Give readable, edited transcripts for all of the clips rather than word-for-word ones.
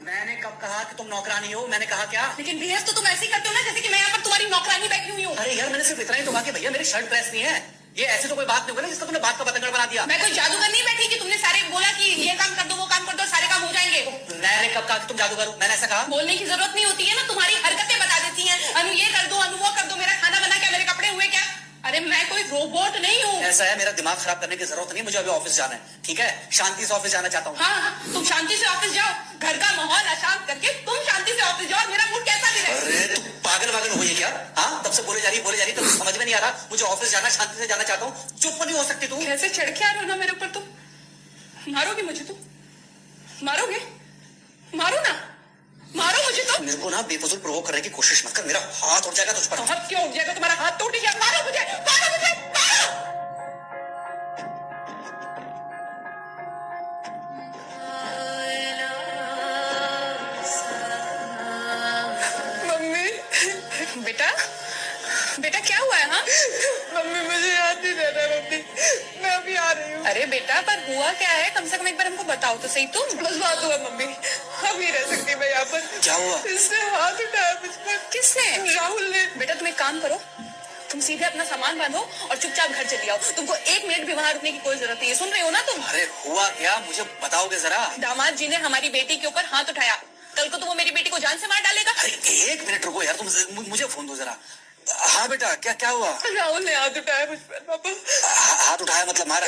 मैंने कब कहा कि तुम नौकरानी हो? मैंने कहा क्या? लेकिन बिहेव तो तुम ऐसे ही करते हो ना जैसे कि मैं यहाँ पर तुम्हारी नौकरानी बैठी हुई हूँ। अरे यार, मैंने सिर्फ इतना ही तो कहा कि भैया मेरी शर्ट प्रेस नहीं है। ये ऐसी तो कोई बात नहीं होगी ना जिसका तुमने बात का पतंगड़ बना दिया। मैं कोई जादूगर नहीं बैठी कि तुमने सारे बोला कि ये काम कर दो वो काम कर दो सारे काम हो जाएंगे। मैंने कब कहा कि तुम जादूगर हो? मैंने ऐसा कहा? बोलने की जरूरत नहीं होती है ना, तुम्हारी हरकतें बता देती हैं। अनु ये कर दो, अनु वो कर दो, मेरा खाना बना क्या, मेरे कपड़े हुए क्या। अरे मैं कोई रोबोट नहीं हूँ। ऐसा है, मेरा दिमाग खराब करने की जरूरत नहीं, मुझे अभी ऑफिस जाना है। ठीक है, शांति से ऑफिस जाना चाहता हूँ। हाँ, तुम शांति से ऑफिस जाओ, घर का माहौल अशांत करके तुम शांति से ऑफिस जाओ, मेरा मूड कैसा भी रहे। अरे तू पागल वागल हुई है क्या? हाँ, तब से बोले जा रही तब समझ में नहीं आ रहा। मुझे ऑफिस जाना, शांति से जाना चाहता हूँ। चुप नहीं हो सकती तू? कैसे चढ़के आ रहे हो ना मेरे ऊपर। तुम मारोगे मुझे? तुम मारोगे? मारो ना, मारो मुझे। तो मेरे को ना बेफजूल प्रोवोक करने की कोशिश मत कर, मेरा हाथ उठ जाएगा तुझ पर। हाथ क्यों उठ जाएगा? तुम्हारा हाथ टूट गया। मारो मुझे, मारो मुझे, मारो। मम्मी, बेटा बेटा क्या हुआ है? हाँ मम्मी मुझे याद नहीं रह रहा। मम्मी मैं अभी आ रही हूँ। अरे बेटा, पर हुआ क्या है? कम से कम एक बार हमको बताओ तो सही। तुम बस बात हुआ मम्मी, हम ही रह सकती मैं यहाँ पर। क्या हुआ? इसने हाथ उठाया मुझ पर। किसने? राहुल ने। बेटा तुम एक काम करो, तुम सीधे अपना सामान बांधो और चुपचाप घर चली आओ। तुमको 1 मिनट भी वहाँ रुकने की कोई जरूरत नहीं है। सुन रहे हो ना तुम? अरे हुआ क्या, मुझे बताओगे जरा? दामाद जी ने हमारी बेटी के ऊपर हाथ उठाया। कल को तो वो मेरी बेटी को जान से मार डालेगा। अरे 1 मिनट रुको यार, तुम मुझे फोन दो जरा। हाँ बेटा, क्या क्या हुआ? राहुल ने हाथ उठाया मुझ पर पापा। हाथ उठाया मतलब मारा?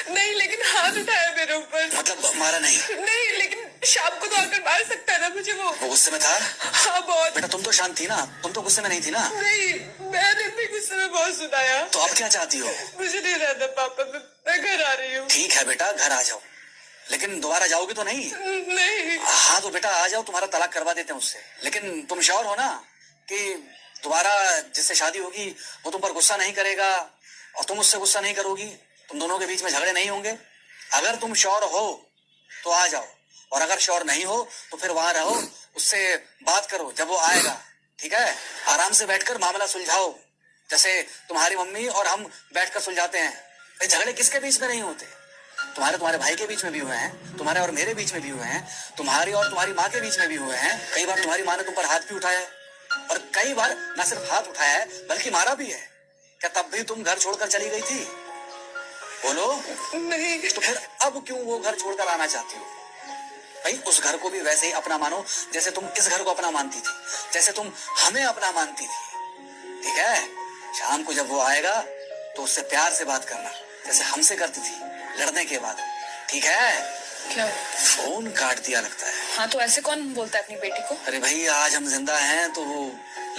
नहीं लेकिन हाथ उठाया मेरे ऊपर। मतलब मारा नहीं? नहीं लेकिन शाम को तो आकर मार सकता है ना मुझे वो। गुस्से में था? हाँ बहुत। बेटा तुम तो शांत थी ना, तुम तो गुस्से में नहीं थी ना? नहीं, मैंने भी गुस्से में बहुत सुनाया। तो अब क्या चाहती हो? मुझे नहीं रहना पापा, मैं घर आ रही हूँ। ठीक है बेटा, घर आ जाओ, लेकिन दोबारा जाओगे तो नहीं? नहीं। हाँ तो बेटा आ जाओ, तुम्हारा तलाक करवा देते हैं उससे। लेकिन तुम श्योर हो ना कि दोबारा जिससे शादी होगी वो तुम पर गुस्सा नहीं करेगा और तुम उससे गुस्सा नहीं करोगी, तुम दोनों के बीच में झगड़े नहीं होंगे? अगर तुम श्योर हो तो आ जाओ, और अगर श्योर नहीं हो तो फिर वहां रहो, उससे बात करो जब वो आएगा। ठीक है, आराम से बैठकर मामला सुलझाओ, जैसे तुम्हारी मम्मी और हम बैठकर सुलझाते हैं। भाई झगड़े किसके बीच में नहीं होते? तुम्हारे भाई के बीच में भी हुए हैं, तुम्हारे और मेरे बीच में भी हुए हैं, तुम्हारी और तुम्हारी माँ के बीच में भी हुए हैं। कई बार तुम्हारी माँ ने तुम पर हाथ भी उठाया है, और कई बार न सिर्फ हाथ उठाया है बल्कि मारा भी है। क्या तब भी तुम घर छोड़कर चली गई थी? बोलो। नहीं। तो फिर अब क्यों वो घर छोड़कर आना चाहती हो? भाई उस घर को भी वैसे ही अपना मानो जैसे तुम इस घर को अपना मानती थी, जैसे तुम हमें अपना मानती थी। ठीक है, शाम को जब वो आएगा तो उससे प्यार से बात करना, जैसे हमसे करती थी लड़ने के बाद। ठीक है? क्या? फोन काट दिया लगता है। हाँ तो ऐसे कौन बोलता है अपनी बेटी को? अरे भाई आज हम जिंदा हैं तो वो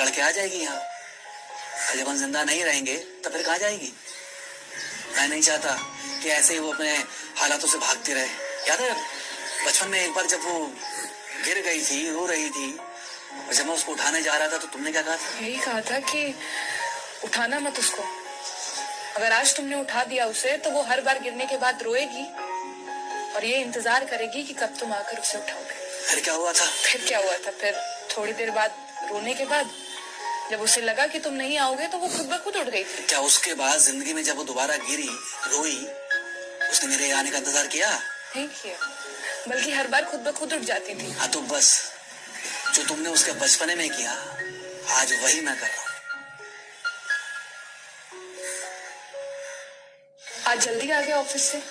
लड़के आ जाएगी यहाँ, और जब हम जिंदा नहीं रहेंगे तो फिर कहाँ जाएगी? मैं नहीं चाहता कि ऐसे ही वो अपने हालातों से भागती रहे। याद है बचपन में एक बार जब वो गिर गई थी, रो रही थी, और जब मैं उसको उठाने जा रहा था तो तुमने क्या कहा था? यही कहा था कि उठाना मत उसको। अगर आज तुमने उठा दिया उसे तो वो हर बार गिरने के बाद रोएगी और ये इंतजार करेगी कि कब तुम आकर उसे उठाओगे। फिर क्या हुआ था? फिर क्या हुआ था? फिर थोड़ी देर बाद रोने के बाद जब उसे लगा कि तुम नहीं आओगे तो वो खुद ब खुद उठ गई थी। क्या उसके बाद जिंदगी में जब वो दोबारा गिरी, रोई, उसने मेरे आने का इंतजार किया? नहीं किया, बल्कि हर बार खुद ब खुद उठ जाती थी। हाँ तो बस जो तुमने उसके बचपने में किया आज वही मैं कर रहा हूँ। आज जल्दी आ गया ऑफिस से?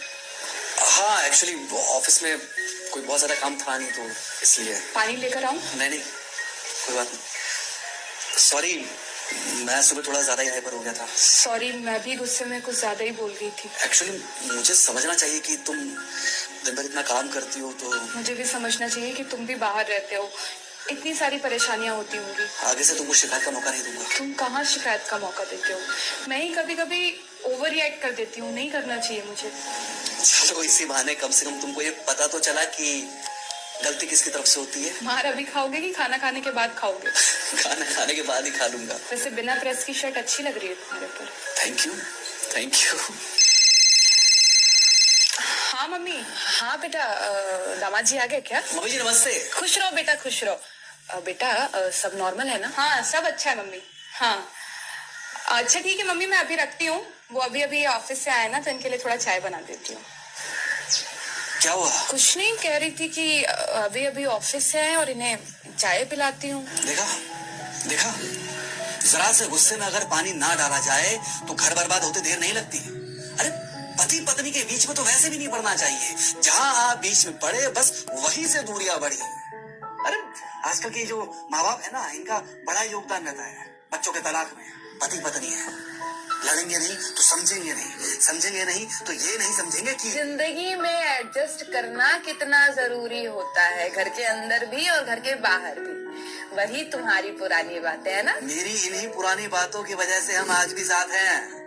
हाँ एक्चुअली ऑफिस में कोई बहुत ज्यादा काम था नहीं तो इसलिए। पानी लेकर आऊं? नहीं कोई बात नहीं, सॉरी मैं सुबह थोड़ा ज्यादा ही हाइपर हो गया था। सॉरी, मैं भी गुस्से में कुछ ज्यादा ही बोल गई थी। एक्चुअली मुझे समझना चाहिए कि तुम दिन भर इतना काम करती हो तो मुझे भी समझना चाहिए कि तुम भी बाहर रहते हो, इतनी सारी परेशानियां होती होंगी। आगे से तुमको शिकायत का मौका नहीं दूंगा। तुम कहाँ शिकायत का मौका देते हो? मैं ही कभी कभी ओवर रिएक्ट कर देती हूँ, नहीं करना चाहिए मुझे। चलो इसी बहाने कम से कम तुमको ये पता तो चला कि गलती किसकी तरफ से होती है। मार अभी खाओगे कि खाना खाने के बाद खाओगे? खाना खाने के बाद ही खा लूंगा। वैसे बिना प्रेस की शर्ट अच्छी लग रही है तुम्हारे पर। Thank you thank you. हाँ मम्मी। हाँ बेटा, दामाद जी आ गए क्या? मम्मी जी नमस्ते। खुश रहो बेटा, खुश रहो। बेटा सब नॉर्मल है ना? हाँ सब अच्छा है मम्मी। हाँ अच्छा ठीक है मम्मी, मैं अभी रखती हूँ। वो अभी अभी ऑफिस से आए ना तो इनके लिए थोड़ा चाय बना देती हूँ। क्या हुआ? कुछ नहीं, कह रही थी कि अभी अभी ऑफिस से आए और इन्हें चाय पिलाती हूँ। देखा देखा, जरा से गुस्से में अगर पानी ना डाला जाए तो घर बर्बाद होते देर नहीं लगती। अरे पति पत्नी के बीच में तो वैसे भी नहीं पड़ना चाहिए, जहां आप बीच में पड़े बस वहीं से दूरियां बढ़ी। अरे आजकल के जो माँ बाप है ना, इनका बड़ा योगदान रहता है बच्चों के तलाक में। पति पत्नी है, लड़ेंगे नहीं तो समझेंगे नहीं, समझेंगे नहीं तो ये नहीं समझेंगे कि जिंदगी में एडजस्ट करना कितना जरूरी होता है, घर के अंदर भी और घर के बाहर भी। वही तुम्हारी पुरानी बातें है ना। मेरी इन्हीं पुरानी बातों की वजह से हम आज भी साथ हैं।